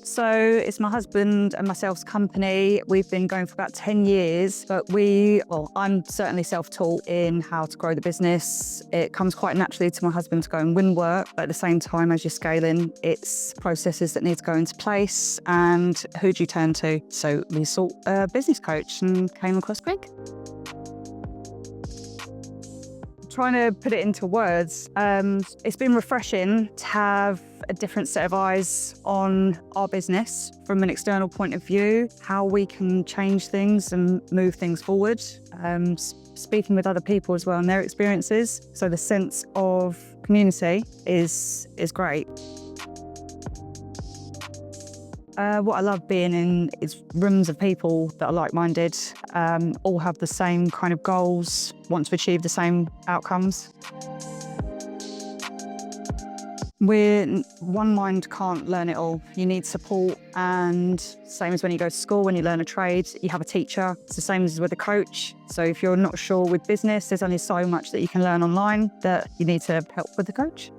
So it's my husband and myself's company. We've been going for about 10 years, but I'm certainly self-taught in how to grow the business. It comes quite naturally to my husband to go and win work, but at the same time, as you're scaling, it's processes that need to go into place. And who do you turn to? So we sought a business coach and came across Greg. Trying to put it into words, it's been refreshing to have a different set of eyes on our business from an external point of view, how we can change things and move things forward, speaking with other people as well and their experiences. So the sense of community is great. What I love being in is rooms of people that are like-minded, all have the same kind of goals, want to achieve the same outcomes. One mind can't learn it all. You need support, and same as when you go to school, when you learn a trade, you have a teacher. It's the same as with a coach. So if you're not sure with business, there's only so much that you can learn online that you need to help with the coach.